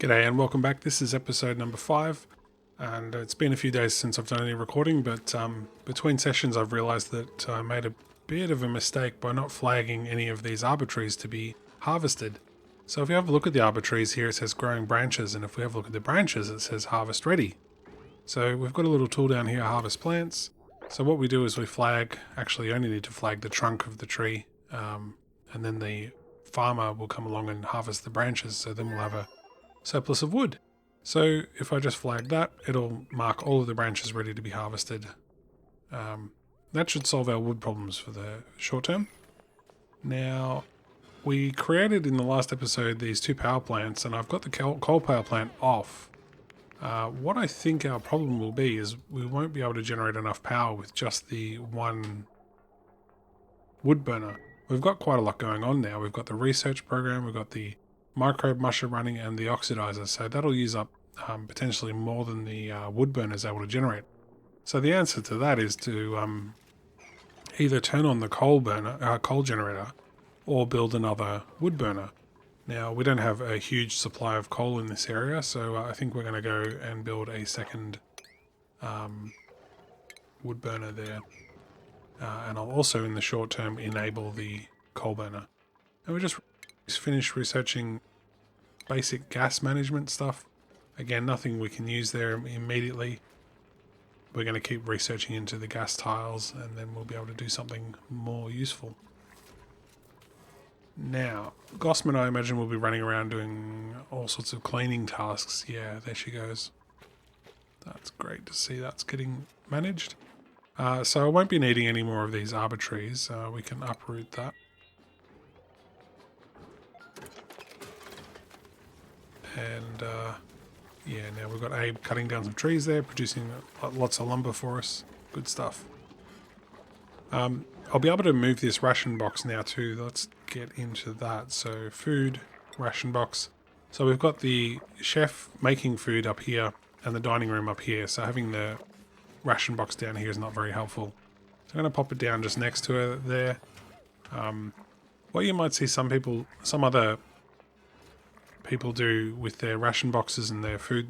G'day and welcome back. This is episode number 5, and it's been a few days since I've done any recording, but between sessions I've realised that I made a bit of a mistake by not flagging any of these arbor trees to be harvested. So if you have a look at the arbor trees here, it says growing branches, and if we have a look at the branches, it says harvest ready. So we've got a little tool down here, harvest plants. So what we do is we flag, actually you only need to flag the trunk of the tree, and then the farmer will come along and harvest the branches, so then we'll have a surplus of wood. So if I just flag that, it'll mark all of the branches ready to be harvested. That should solve our wood problems for the short term. Now, we created in the last episode these 2 power plants, and I've got the coal power plant off. What I think our problem will be is we won't be able to generate enough power with just the one wood burner. We've got quite a lot going on now. We've got the research program, we've got the microbe musher running, and the oxidizer, so that'll use up potentially more than the wood burner is able to generate. So the answer to that is to either turn on the coal generator, or build another wood burner. Now we don't have a huge supply of coal in this area, so I think we're going to go and build a second wood burner there, and I'll also in the short term enable the coal burner. And we just finished researching basic gas management stuff. Again, nothing we can use there immediately. We're going to keep researching into the gas tiles, and then we'll be able to do something more useful. Now, Gossman, I imagine, will be running around doing all sorts of cleaning tasks. Yeah, there she goes. That's great to see that's getting managed. So I won't be needing any more of these arbor trees. We can uproot that. And yeah, now we've got Abe cutting down some trees there, producing lots of lumber for us. Good stuff. I'll be able to move this ration box now too. Let's get into that. So food, ration box. So we've got the chef making food up here and the dining room up here. So having the ration box down here is not very helpful. So I'm going to pop it down just next to her there. What you might see some other people do with their ration boxes and their food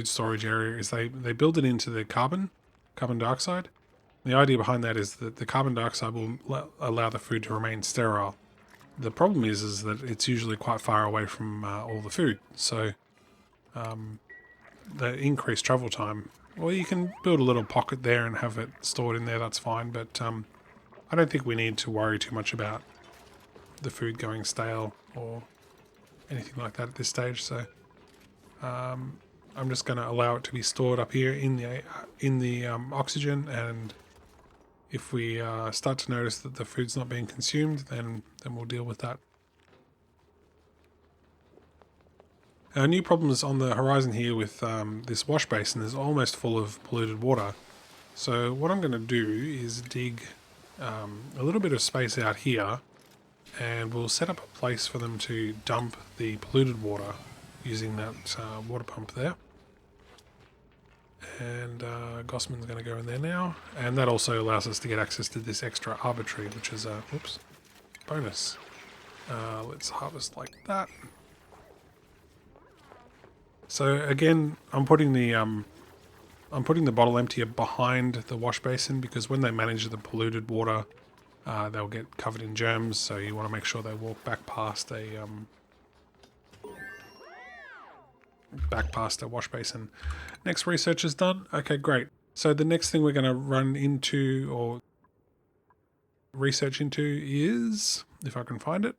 storage area is they build it into the carbon dioxide. The idea behind that is that the carbon dioxide will allow the food to remain sterile. The problem is that it's usually quite far away from all the food, so the increased travel time, well, you can build a little pocket there and have it stored in there, that's fine, but I don't think we need to worry too much about the food going stale or anything like that at this stage. So I'm just going to allow it to be stored up here in the oxygen, and if we start to notice that the food's not being consumed, then we'll deal with that. Our new problems on the horizon here with this wash basin is almost full of polluted water. So what I'm going to do is dig a little bit of space out here, and we'll set up a place for them to dump the polluted water using that water pump there. And Gossman's going to go in there now, and that also allows us to get access to this extra arbor tree, which is a bonus. Let's harvest like that. So again, I'm putting the bottle emptier behind the wash basin, because when they manage the polluted water, they'll get covered in germs, so you want to make sure they walk back past a wash basin. Next research is done. Okay, great. So the next thing we're going to run into or research into is, if I can find it,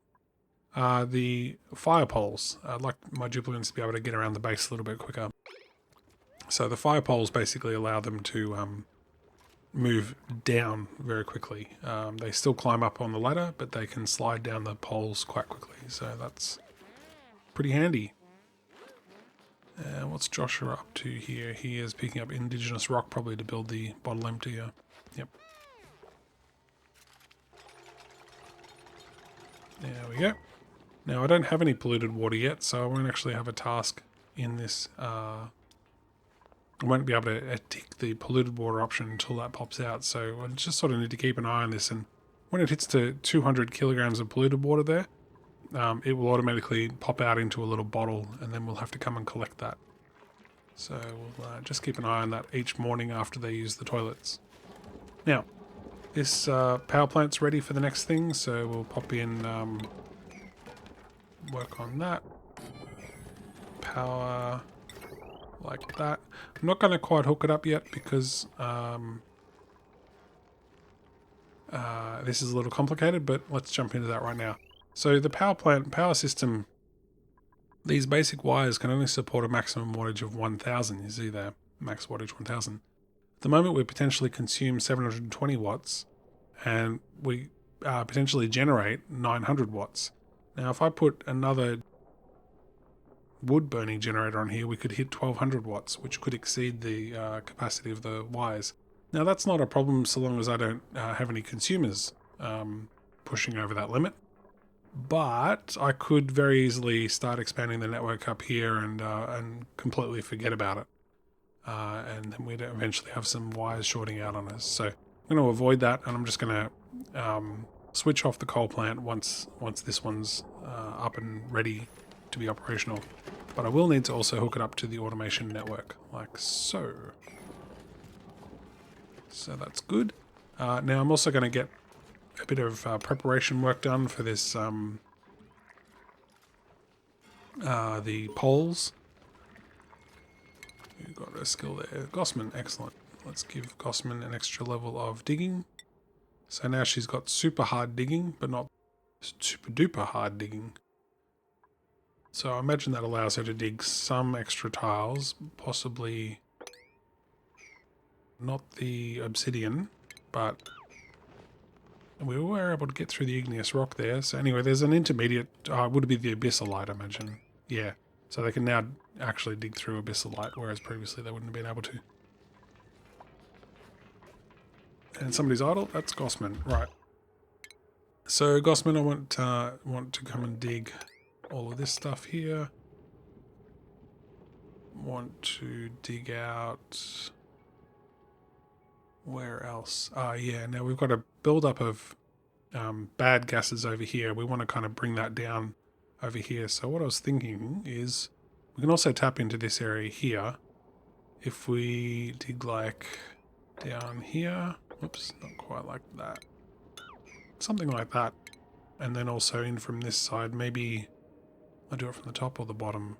the fire poles. I'd like my duplicates to be able to get around the base a little bit quicker. So the fire poles basically allow them to move down very quickly. They still climb up on the ladder, but they can slide down the poles quite quickly, so that's pretty handy. What's Joshua up to here? He is picking up indigenous rock, probably to build the bottle emptier. Yep. There we go. Now I don't have any polluted water yet, so I won't actually have a task in this. I won't be able to tick the polluted water option until that pops out, so I just sort of need to keep an eye on this, and when it hits to 200 kilograms of polluted water there, it will automatically pop out into a little bottle, and then we'll have to come and collect that. So we'll just keep an eye on that each morning after they use the toilets. Now, this power plant's ready for the next thing, so we'll pop in, work on that. Power, like that. I'm not going to quite hook it up yet because this is a little complicated, but let's jump into that right now. So the power system, these basic wires can only support a maximum wattage of 1000. You see there, max wattage 1000. At the moment we potentially consume 720 watts and we potentially generate 900 watts. Now if I put another wood burning generator on here, we could hit 1200 watts, which could exceed the capacity of the wires. Now that's not a problem so long as I don't have any consumers pushing over that limit. But I could very easily start expanding the network up here and completely forget about it. And then we'd eventually have some wires shorting out on us. So I'm going to avoid that, and I'm just going to switch off the coal plant once this one's up and ready to be operational. But I will need to also hook it up to the automation network, like so. So that's good. Now I'm also going to get a bit of preparation work done for this, the poles. You've got a skill there. Gossman, excellent. Let's give Gossman an extra level of digging. So now she's got super hard digging, but not super duper hard digging. So I imagine that allows her to dig some extra tiles, possibly not the obsidian, but we were able to get through the igneous rock there. So anyway, there's an intermediate, would it be the abyssalite, I imagine. Yeah, so they can now actually dig through abyssalite, whereas previously they wouldn't have been able to. And somebody's idle, that's Gossman, right. So Gossman, I want to come and dig all of this stuff here. Want to dig out... Where else? Yeah, now we've got a build-up of bad gases over here. We want to kind of bring that down over here. So what I was thinking is we can also tap into this area here. If we dig like down here, oops, not quite like that. Something like that. And then also in from this side, maybe I'll do it from the top or the bottom.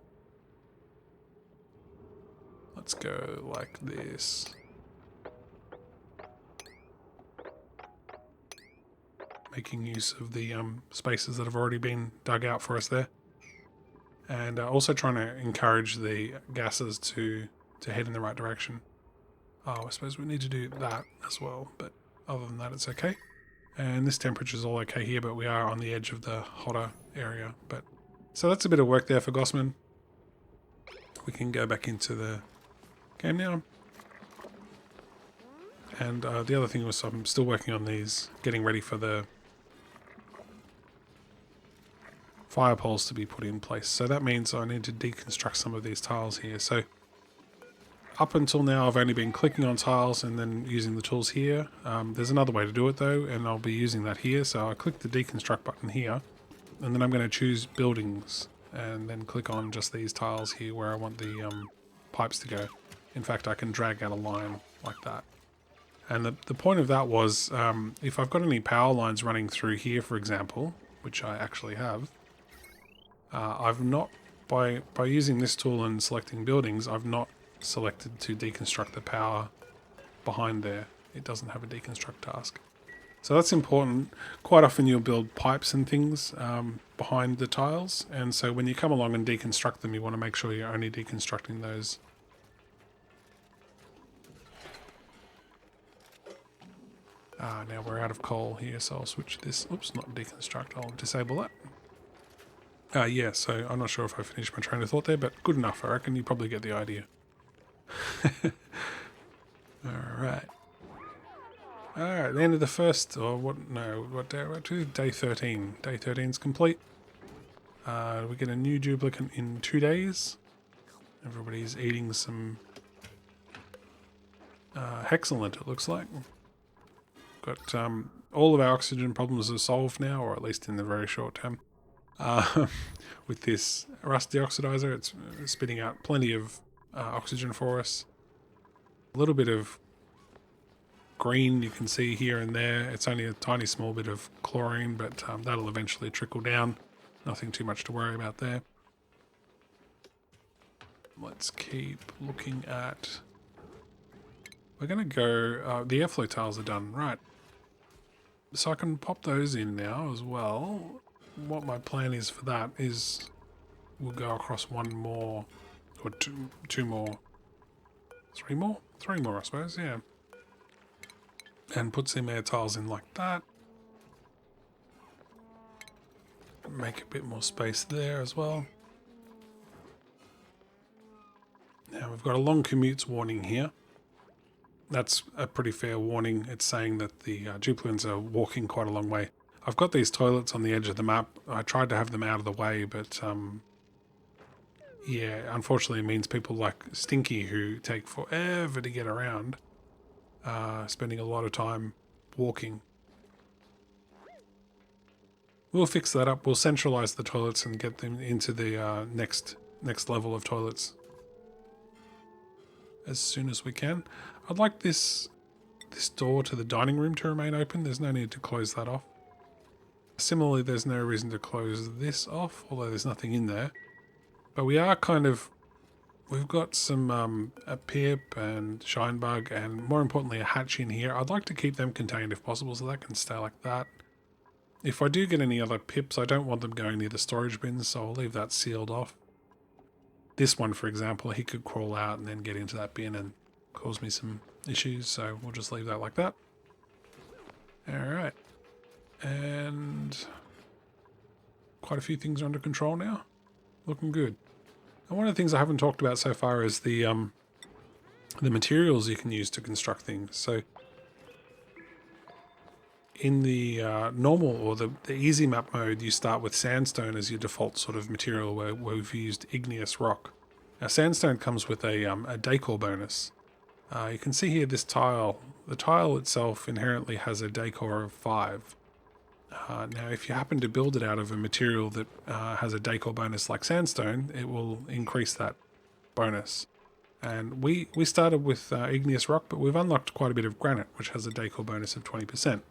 Let's go like this. Making use of the spaces that have already been dug out for us there. And also trying to encourage the gases to head in the right direction. Oh, I suppose we need to do that as well, but other than that it's okay. And this temperature is all okay here, but we are on the edge of the hotter area. But so that's a bit of work there for Gossman. We can go back into the game now. And the other thing was I'm still working on these, getting ready for the fire poles to be put in place. So that means I need to deconstruct some of these tiles here. So up until now I've only been clicking on tiles and then using the tools here. There's another way to do it though, and I'll be using that here. So I click the deconstruct button here, and then I'm going to choose buildings and then click on just these tiles here where I want the pipes to go. In fact, I can drag out a line like that. And the point of that was, if I've got any power lines running through here, for example, which I actually have, I've not, by using this tool and selecting buildings, I've not selected to deconstruct the power behind there. It doesn't have a deconstruct task. So that's important. Quite often you'll build pipes and things behind the tiles, and so when you come along and deconstruct them, you want to make sure you're only deconstructing those. Now we're out of coal here, so I'll switch this. Oops, not deconstruct. I'll disable that. Yeah, so I'm not sure if I finished my train of thought there, but good enough, I reckon. You probably get the idea. Alright. Alright, the end of the first, or what, no, what day are we up to? Day 13. Day 13 is complete. We get a new duplicate in 2 days. Everybody's eating some hexalent, it looks like. Got all of our oxygen problems are solved now, or at least in the very short term. with this rust deoxidizer. It's spitting out plenty of oxygen for us. A little bit of green you can see here and there. It's only a tiny small bit of chlorine, but that'll eventually trickle down. Nothing too much to worry about there. Let's keep looking at... We're going to go... the airflow tiles are done. Right. So I can pop those in now as well. What my plan is for that is we'll go across one more, or two more, three more, I suppose, yeah. And put some air tiles in like that. Make a bit more space there as well. Now we've got a long commutes warning here. That's a pretty fair warning. It's saying that the duplicants are walking quite a long way. I've got these toilets on the edge of the map. I tried to have them out of the way, but yeah, unfortunately it means people like Stinky, who take forever to get around, spending a lot of time walking. We'll fix that up. We'll centralize the toilets and get them into the next level of toilets as soon as we can. I'd like this door to the dining room to remain open. There's no need to close that off. Similarly, there's no reason to close this off, although there's nothing in there. But we are kind of... We've got some a pip and shinebug and, more importantly, a hatch in here. I'd like to keep them contained if possible, so that can stay like that. If I do get any other pips, I don't want them going near the storage bins, so I'll leave that sealed off. This one, for example, he could crawl out and then get into that bin and cause me some issues, so we'll just leave that like that. Alright. And quite a few things are under control now. Looking good. And one of the things I haven't talked about so far is the materials you can use to construct things. So in the normal or the easy map mode, you start with sandstone as your default sort of material, where we've used igneous rock. Now sandstone comes with a decor bonus. You can see here this tile. The tile itself inherently has a decor of 5. Now if you happen to build it out of a material that has a decor bonus like sandstone, it will increase that bonus. And we started with igneous rock, but we've unlocked quite a bit of granite, which has a decor bonus of 20%.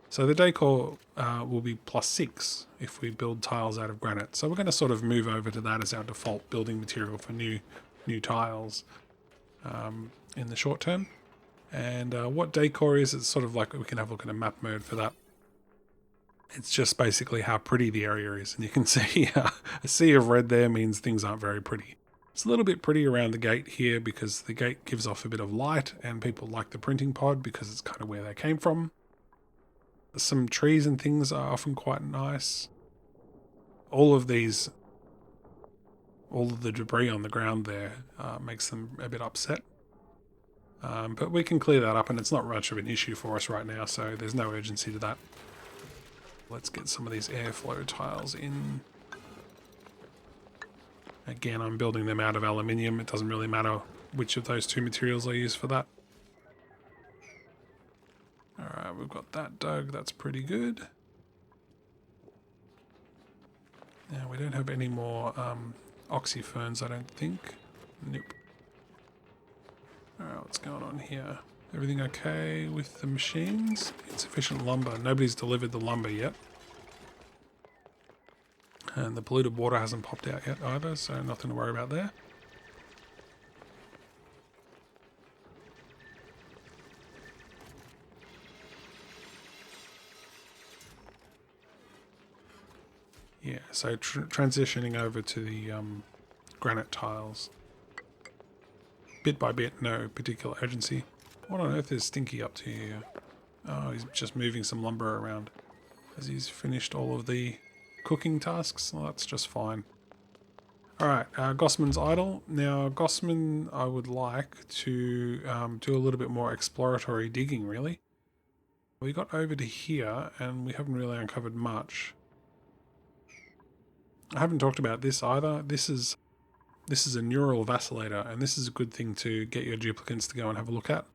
So the decor will be +6 if we build tiles out of granite. So we're going to sort of move over to that as our default building material for new tiles in the short term. And what decor is, it's sort of like, we can have a look at a map mode for that. It's just basically how pretty the area is. And you can see a sea of red there means things aren't very pretty. It's a little bit pretty around the gate here because the gate gives off a bit of light and people like the printing pod because it's kind of where they came from. Some trees and things are often quite nice. All of the debris on the ground there makes them a bit upset. But we can clear that up and it's not much of an issue for us right now, so there's no urgency to that. Let's get some of these airflow tiles in. Again, I'm building them out of aluminium. It doesn't really matter which of those two materials I use for that. Alright, we've got that dug. That's pretty good. Now, we don't have any more oxyferns, I don't think. Nope. Alright, what's going on here? Everything okay with the machines? Insufficient lumber. Nobody's delivered the lumber yet. And the polluted water hasn't popped out yet either, so nothing to worry about there. Yeah, so transitioning over to the granite tiles. Bit by bit, no particular urgency. What on earth is Stinky up to here? Oh, he's just moving some lumber around as he's finished all of the cooking tasks. Well, that's just fine. Alright, Gossman's idle. Now, Gossman, I would like to do a little bit more exploratory digging, really. We got over to here, and we haven't really uncovered much. I haven't talked about this either. This is a neural vacillator, and this is a good thing to get your duplicants to go and have a look at.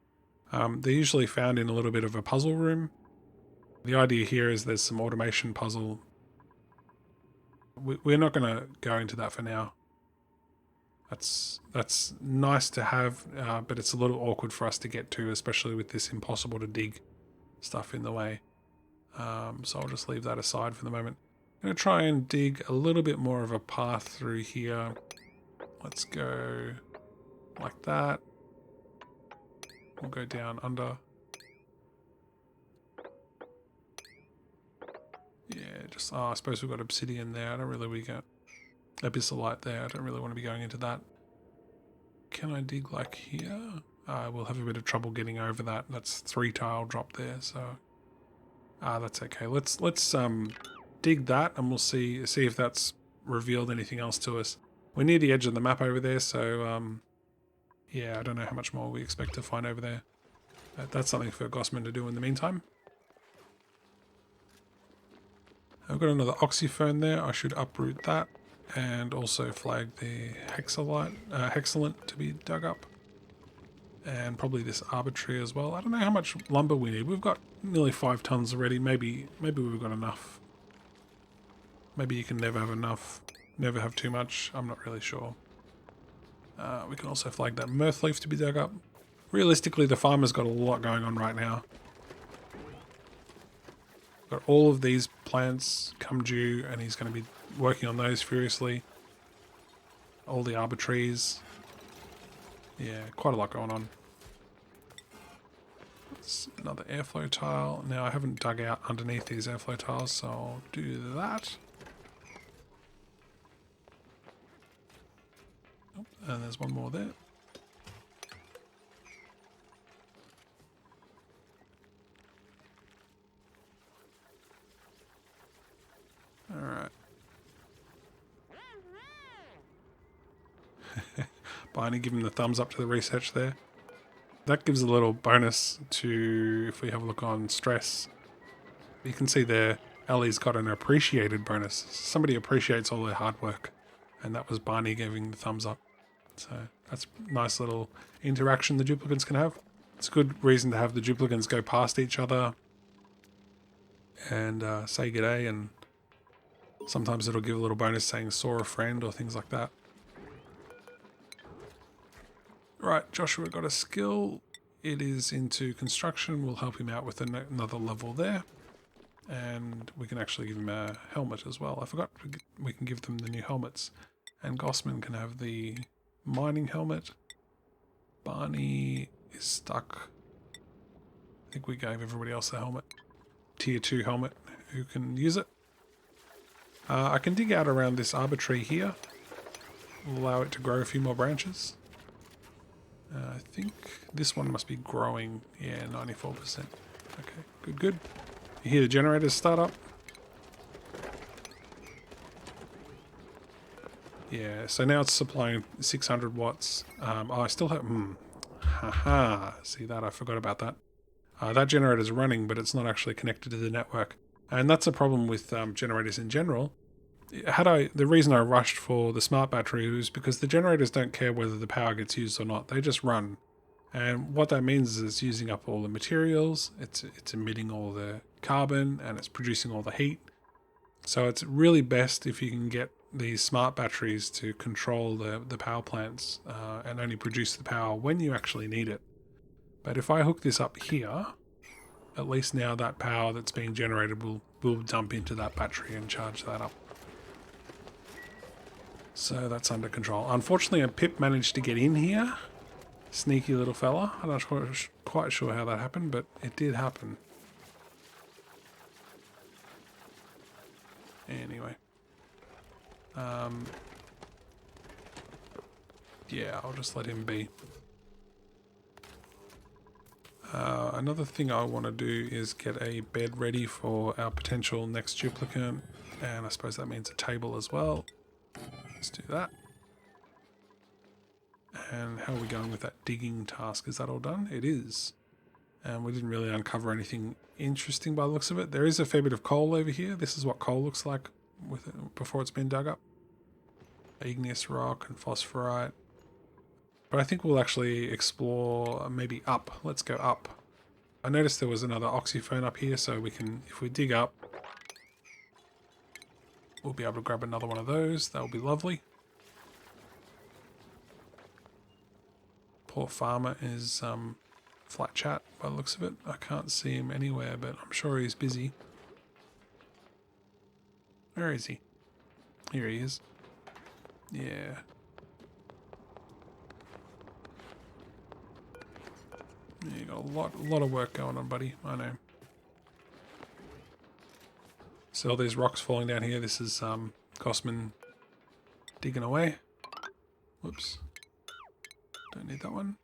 They're usually found in a little bit of a puzzle room. The idea here is there's some automation puzzle We're not going to go into that for now. That's nice to have, but it's a little awkward for us to get to, especially with this impossible to dig stuff in the way. So I'll just leave that aside for the moment. I'm going to try and dig a little bit more of a path through here. Let's go like that. We'll go down under. Yeah, just, I suppose we've got obsidian there. I don't really, we got abyssalite there. I don't really want to be going into that. Can I dig like here? We'll have a bit of trouble getting over that. That's 3 tile drop there, so that's okay. Let's dig that, and we'll see if that's revealed anything else to us. We're near the edge of the map over there, so yeah, I don't know how much more we expect to find over there. That's something for Gossman to do in the meantime. I've got another oxyphone there. I should uproot that and also flag the hexalite to be dug up. And probably this arbitrary as well. I don't know how much lumber we need. We've got nearly 5 tons already. Maybe we've got enough. Maybe you can never have enough. Never have too much. I'm not really sure. We can also flag that mirth leaf to be dug up. Realistically, the farmer's got a lot going on right now. Got all of these plants come due, and he's going to be working on those furiously. All the arbor trees. Yeah, quite a lot going on. That's another airflow tile. Now, I haven't dug out underneath these airflow tiles, so I'll do that. Oh, and there's one more there. Alright. Barney giving the thumbs up to the research there. That gives a little bonus to, if we have a look on stress, you can see there, Ellie's got an appreciated bonus. Somebody appreciates all their hard work. And that was Barney giving the thumbs up. So that's a nice little interaction the duplicants can have. It's a good reason to have the duplicants go past each other and say g'day, and sometimes it'll give a little bonus saying saw a friend or things like that. Right, Joshua got a skill. It is into construction. We'll help him out with another level there. And we can actually give him a helmet as well. I forgot we can give them the new helmets. And Gossman can have the mining helmet. Barney is stuck. I think we gave everybody else a helmet. Tier 2 helmet who can use it. I can dig out around this arbor tree here. We'll allow it to grow a few more branches. I think this one must be growing. Yeah, 94%. Okay, good. You hear the generators start up? Yeah, so now it's supplying 600 watts. I still have... Haha, see that? I forgot about that. That generator's running, but it's not actually connected to the network. And that's a problem with generators in general. The reason I rushed for the smart battery was because the generators don't care whether the power gets used or not. They just run. And what that means is it's using up all the materials, it's emitting all the carbon, and it's producing all the heat. So it's really best if you can get these smart batteries to control the power plants and only produce the power when you actually need it. But if I hook this up here, at least now that power that's being generated will dump into that battery and charge that up. So that's under control. Unfortunately, a pip managed to get in here. Sneaky little fella. I'm not quite sure how that happened, but it did happen. Anyway. Yeah, I'll just let him be. Another thing I want to do is get a bed ready for our potential next duplicant, and I suppose that means a table as well. Let's do that. And how are we going with that digging task? Is that all done? It is. And we didn't really uncover anything interesting by the looks of it. There is a fair bit of coal over here. This is what coal looks like with it before it's been dug up. Igneous rock and phosphorite. But I think we'll actually explore maybe up. Let's go up. I noticed there was another oxyphone up here, so we can, if we dig up, we'll be able to grab another one of those. That'll be lovely. Poor farmer is flat chat by the looks of it. I can't see him anywhere, but I'm sure he's busy. Where is he? Here he is. Yeah. You got a lot of work going on, buddy. I know. So all these rocks falling down here. This is Gossman digging away. Whoops. Don't need that one.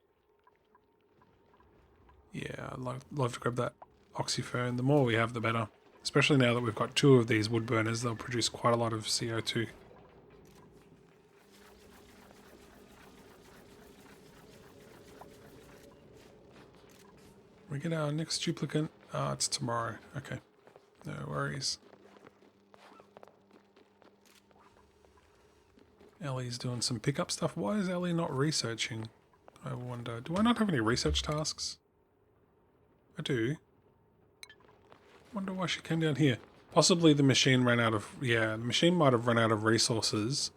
Yeah, I'd love to grab that oxyphone. The more we have, the better. Especially now that we've got 2 of these wood burners, they'll produce quite a lot of CO2. We get our next duplicate. It's tomorrow. Okay. No worries. Ellie's doing some pickup stuff. Why is Ellie not researching? I wonder. Do I not have any research tasks? I do. Wonder why she came down here. Possibly the machine ran out of... Yeah, the machine might have run out of resources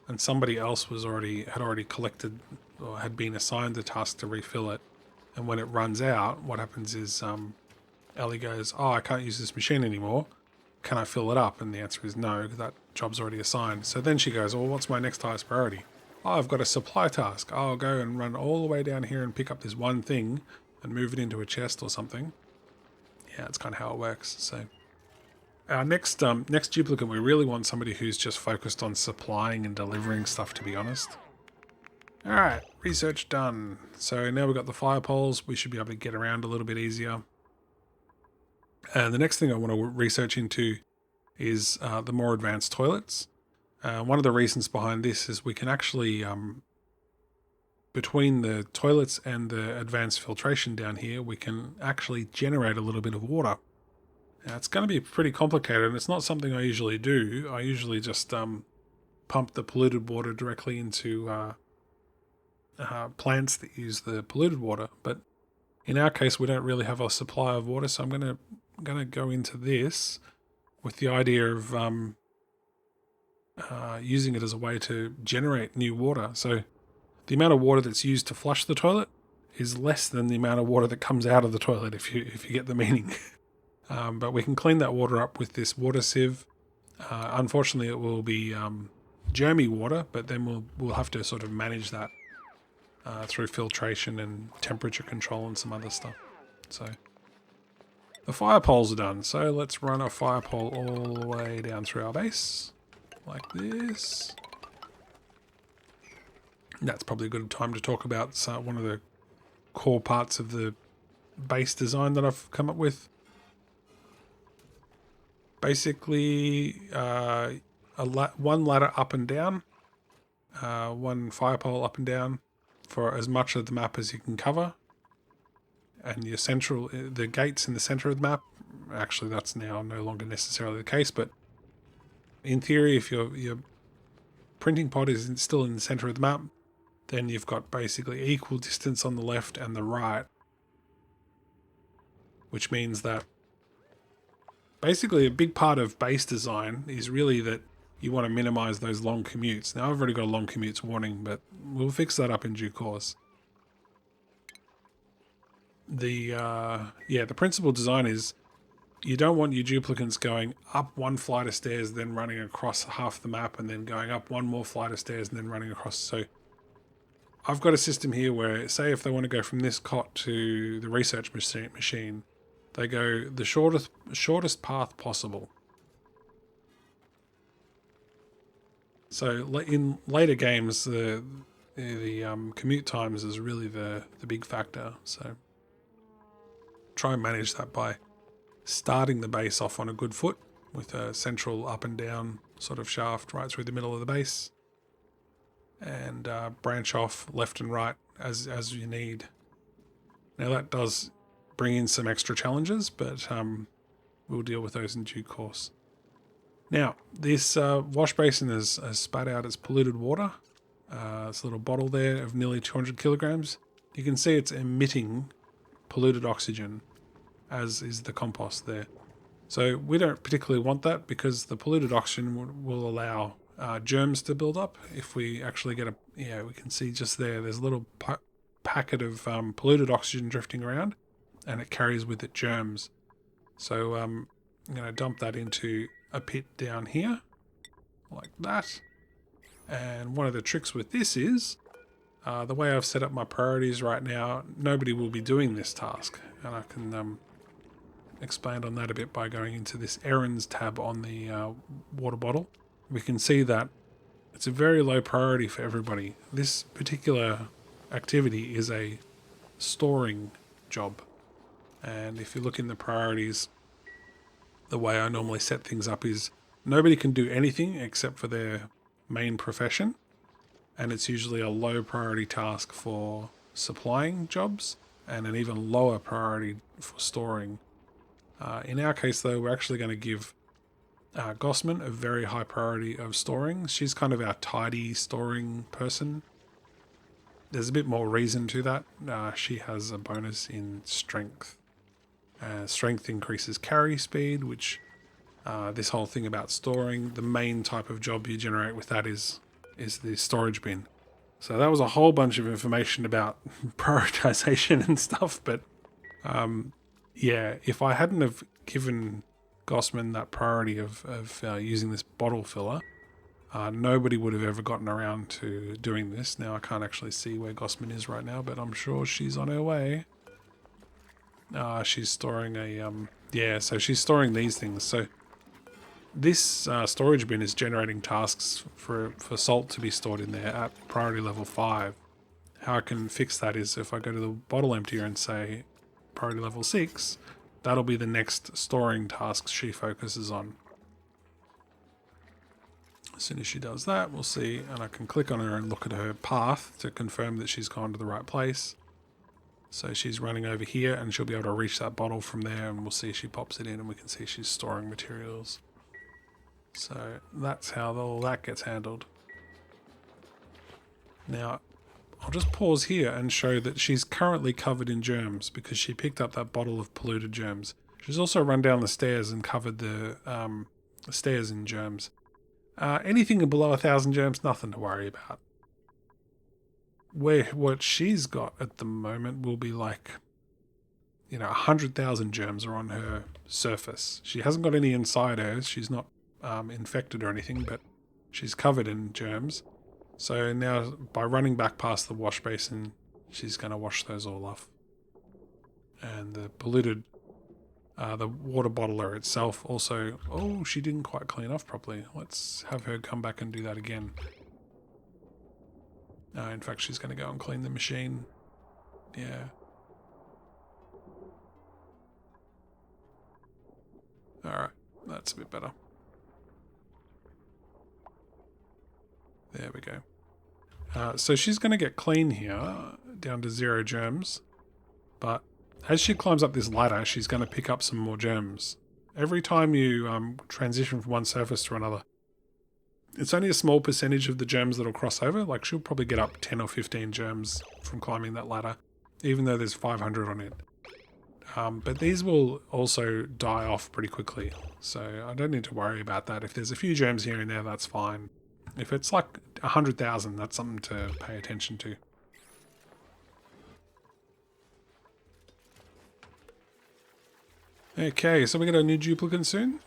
and somebody else had already collected or had been assigned the task to refill it. And when it runs out, what happens is Ellie goes, oh, I can't use this machine anymore. Can I fill it up? And the answer is no, because that job's already assigned. So then she goes, well, what's my next highest priority? Oh, I've got a supply task. I'll go and run all the way down here and pick up this one thing and move it into a chest or something. Yeah, that's kind of how it works. So our next duplicate, we really want somebody who's just focused on supplying and delivering stuff, to be honest. All right, research done. So now we've got the fire poles. We should be able to get around a little bit easier. And the next thing I want to research into is the more advanced toilets. One of the reasons behind this is we can actually, between the toilets and the advanced filtration down here, we can actually generate a little bit of water. Now, it's going to be pretty complicated, and it's not something I usually do. I usually just pump the polluted water directly into plants that use the polluted water. But in our case, we don't really have a supply of water, so I'm going to go into this with the idea of using it as a way to generate new water. So the amount of water that's used to flush the toilet is less than the amount of water that comes out of the toilet, if you get the meaning. But we can clean that water up with this water sieve. Unfortunately, it will be germy water, but then we'll have to sort of manage that through filtration and temperature control and some other stuff. So the fire poles are done. So let's run a fire pole all the way down through our base, like this. That's probably a good time to talk about one of the core parts of the base design that I've come up with. Basically, one ladder up and down, one fire pole up and down for as much of the map as you can cover. And the gates in the center of the map, actually that's now no longer necessarily the case, but in theory, if your printing pod is still in the center of the map, then you've got basically equal distance on the left and the right, which means that basically a big part of base design is really that you want to minimize those long commutes. Now I've already got a long commutes warning, but we'll fix that up in due course. The principal design is you don't want your duplicates going up one flight of stairs, then running across half the map, and then going up one more flight of stairs and then running across. So I've got a system here where, say if they want to go from this cot to the research machine, they go the shortest path possible. So in later games, the commute times is really the big factor. So try and manage that by starting the base off on a good foot with a central up and down sort of shaft right through the middle of the base, and branch off left and right as you need. Now that does bring in some extra challenges, but we'll deal with those in due course. Now, this wash basin has spat out its polluted water. It's a little bottle there of nearly 200 kilograms. You can see it's emitting polluted oxygen, as is the compost there. So we don't particularly want that because the polluted oxygen will allow germs to build up. If we actually get we can see just there's a little packet of polluted oxygen drifting around, and it carries with it germs. So I'm going to dump that into a pit down here, like that. And one of the tricks with this is, the way I've set up my priorities right now, nobody will be doing this task. And I can expand on that a bit by going into this errands tab on the water bottle. We can see that it's a very low priority for everybody. This particular activity is a storing job. And if you look in the priorities, the way I normally set things up is nobody can do anything except for their main profession. And it's usually a low priority task for supplying jobs and an even lower priority for storing. In our case, though, we're actually going to give Gossman a very high priority of storing. She's kind of our tidy storing person. There's a bit more reason to that. She has a bonus in strength. Strength increases carry speed, which this whole thing about storing, the main type of job you generate with that is the storage bin. So that was a whole bunch of information about prioritization and stuff, but yeah, if I hadn't have given Gossman that priority of using this bottle filler, nobody would have ever gotten around to doing this. Now I can't actually see where Gossman is right now, but I'm sure she's on her way. She's storing so she's storing these things. So this storage bin is generating tasks for salt to be stored in there at priority level 5. How I can fix that is if I go to the bottle emptier and say priority level 6, that'll be the next storing task she focuses on. As soon as she does that, we'll see, and I can click on her and look at her path to confirm that she's gone to the right place. So she's running over here and she'll be able to reach that bottle from there, and we'll see she pops it in and we can see she's storing materials. So that's how all that gets handled. Now, I'll just pause here and show that she's currently covered in germs because she picked up that bottle of polluted germs. She's also run down the stairs and covered the stairs in germs. Anything below 1,000 germs, nothing to worry about. What she's got at the moment will be like, 100,000 germs are on her surface. She hasn't got any inside her. She's not infected or anything, but she's covered in germs. So now by running back past the wash basin, she's going to wash those all off. And the polluted, the water bottler itself also, she didn't quite clean off properly. Let's have her come back and do that again. In fact, she's going to go and clean the machine. Yeah. Alright, that's a bit better. There we go. So she's going to get clean here, down to 0 germs. But as she climbs up this ladder, she's going to pick up some more germs. Every time you transition from one surface to another, it's only a small percentage of the germs that'll cross over. Like, she'll probably get up 10 or 15 germs from climbing that ladder, even though there's 500 on it. But these will also die off pretty quickly, so I don't need to worry about that. If there's a few germs here and there, that's fine. If it's like 100,000, that's something to pay attention to. Okay, so we get a new duplicate soon.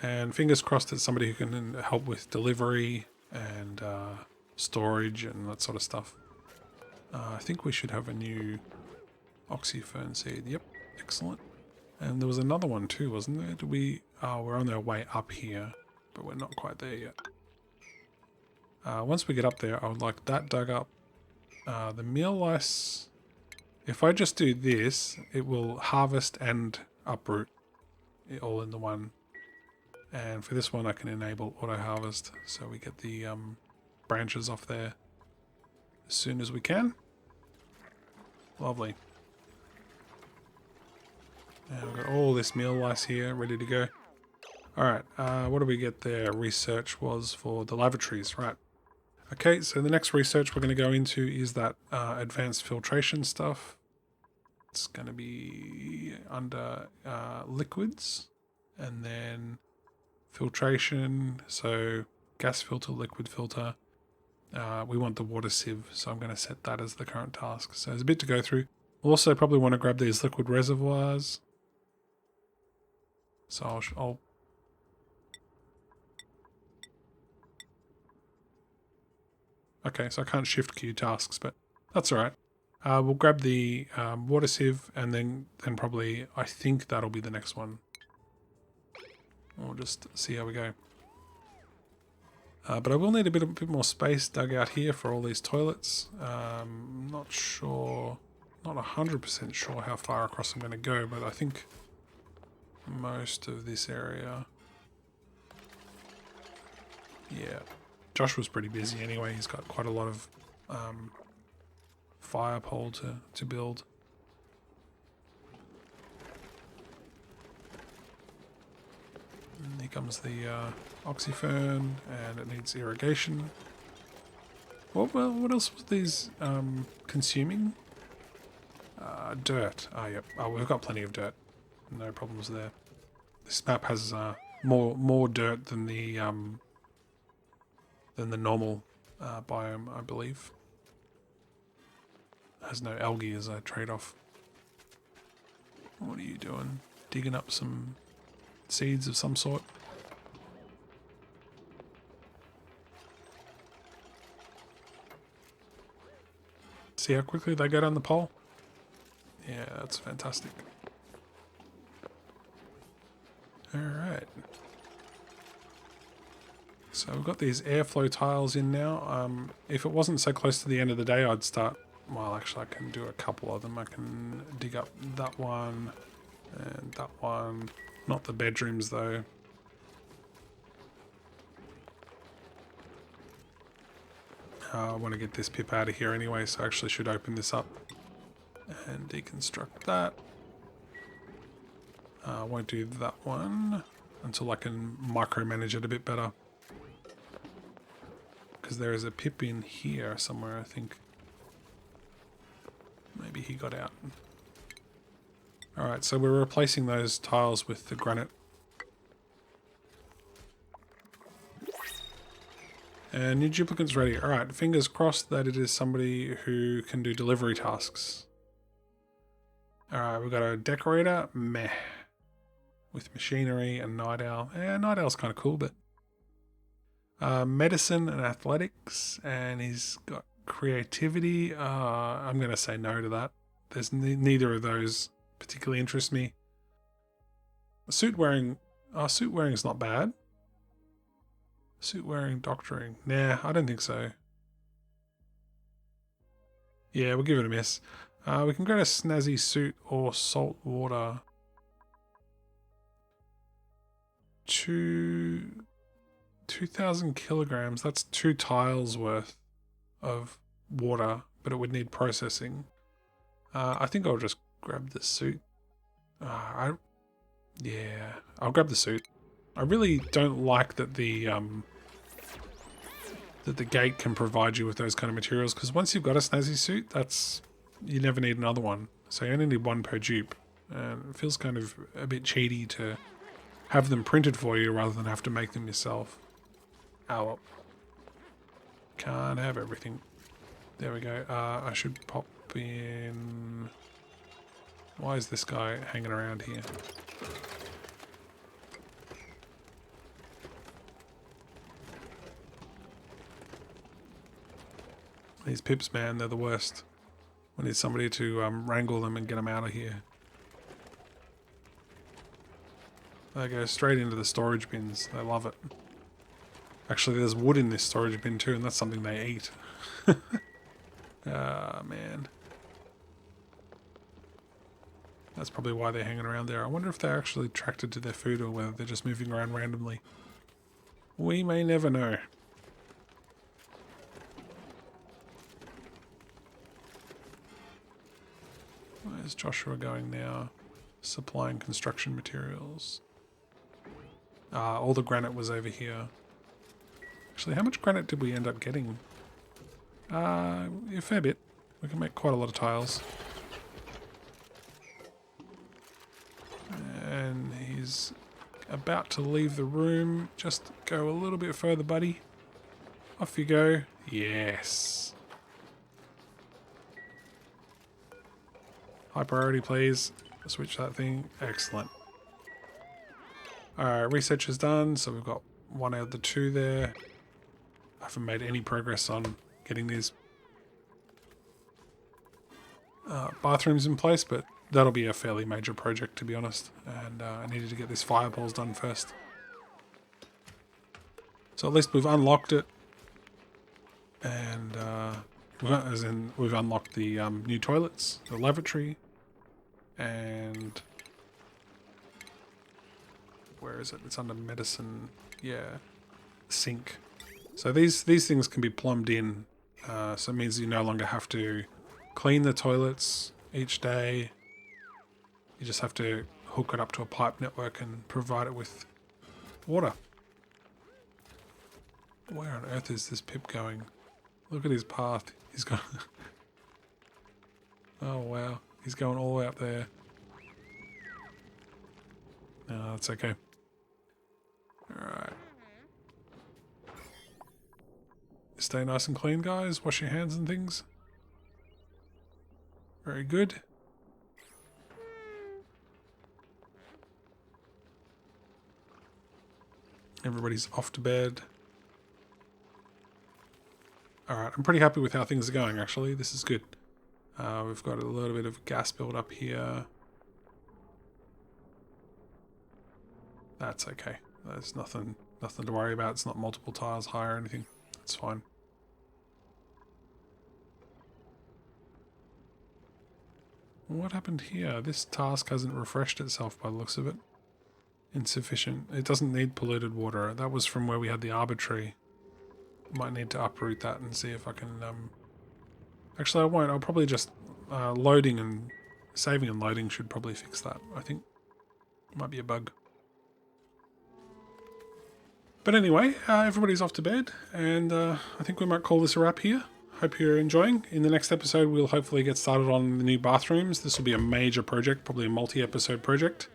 And fingers crossed it's somebody who can help with delivery and storage and that sort of stuff. I think we should have a new oxyfern seed. Yep, excellent. And there was another one too, wasn't there? We're on our way up here, but we're not quite there yet. Once we get up there, I would like that dug up. The meal lice, if I just do this, it will harvest and uproot it all in the one. And for this one, I can enable auto harvest, so we get the branches off there as soon as we can. Lovely. And we've got all this meal lice here ready to go. Alright, what do we get there? Research was for the lavatories, right. Okay, so the next research we're going to go into is that advanced filtration stuff. It's going to be under liquids, and then filtration, so gas filter, liquid filter. We want the water sieve, so I'm going to set that as the current task. So there's a bit to go through. Also probably want to grab these liquid reservoirs. So I'll okay, so I can't shift queue tasks, but that's all right. We'll grab the water sieve, and then probably, I think that'll be the next one. We'll just see how we go. But I will need a bit more space dug out here for all these toilets. Not sure, not 100% sure how far across I'm going to go, but I think most of this area. Yeah, Josh was pretty busy anyway. He's got quite a lot of fire pole to build. And here comes the oxyfern, and it needs irrigation. What else was these consuming? Dirt. Oh, yep. Oh, we've got plenty of dirt. No problems there. This map has more dirt than the normal biome, I believe. It has no algae as a trade-off. What are you doing? Digging up some seeds of some sort? See how quickly they go down the pole? Yeah, that's fantastic. Alright. So we've got these airflow tiles in now. If it wasn't so close to the end of the day, I'd start... Well, actually, I can do a couple of them. I can dig up that one and that one. Not the bedrooms, though. I want to get this pip out of here anyway, so I actually should open this up and deconstruct that. I won't do that one until I can micromanage it a bit better. Because there is a pip in here somewhere, I think. Maybe he got out. Alright, so we're replacing those tiles with the granite. And new duplicates ready. Alright, fingers crossed that it is somebody who can do delivery tasks. Alright, we've got a decorator. Meh. With machinery and night owl. Night owl's kind of cool, but... medicine and athletics. And he's got creativity. I'm going to say no to that. There's neither of those particularly interest me. Suit wearing... suit wearing is not bad. Suit wearing, doctoring. Nah, I don't think so. Yeah, we'll give it a miss. We can go to snazzy suit or salt water. 2,000 kilograms. That's 2 tiles worth of water, but it would need processing. I think I'll just grab the suit. Yeah, I'll grab the suit. I really don't like that the gate can provide you with those kind of materials, because once you've got a snazzy suit, you never need another one. So you only need one per dupe. And it feels kind of a bit cheaty to have them printed for you rather than have to make them yourself. Oh well. Can't have everything. There we go. I should pop in... Why is this guy hanging around here? These pips, man, they're the worst. We need somebody to wrangle them and get them out of here. They go straight into the storage bins. They love it. Actually, there's wood in this storage bin too, and that's something they eat. Ah, man. That's probably why they're hanging around there. I wonder if they're actually attracted to their food or whether they're just moving around randomly. We may never know. Where's Joshua going now? Supplying construction materials. All the granite was over here. Actually, how much granite did we end up getting? A fair bit. We can make quite a lot of tiles. And he's about to leave the room. Just go a little bit further, buddy. Off you go. Yes. High priority, please. Switch that thing. Excellent. Alright, research is done. So we've got 1 out of the 2 there. I haven't made any progress on getting these bathrooms in place, but that'll be a fairly major project, to be honest. And I needed to get these fireballs done first. So at least we've unlocked it. And we've unlocked the new toilets, the lavatory, and where is it? It's under medicine. Yeah, sink. So these things can be plumbed in. So it means you no longer have to clean the toilets each day. You just have to hook it up to a pipe network and provide it with water. Where on earth is this Pip going? Look at his path. He's gone. Oh wow, he's going all the way up there. No, that's okay. Alright. Stay nice and clean, guys. Wash your hands and things. Very good. Everybody's off to bed. Alright, I'm pretty happy with how things are going, actually. This is good. We've got a little bit of gas build up here. That's okay. There's nothing to worry about. It's not multiple tiles high or anything. That's fine. What happened here? This task hasn't refreshed itself by the looks of it. Insufficient. It doesn't need polluted water. That was from where we had the arbitrary. Might need to uproot that and see if I can... Actually, I won't. I'll probably just... loading and... Saving and loading should probably fix that, I think. Might be a bug. But anyway, everybody's off to bed, and I think we might call this a wrap here. Hope you're enjoying. In the next episode, we'll hopefully get started on the new bathrooms. This will be a major project, probably a multi-episode project,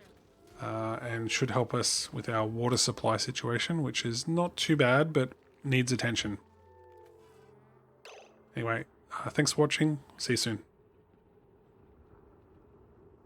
and should help us with our water supply situation, which is not too bad, but needs attention. Anyway, thanks for watching. See you soon.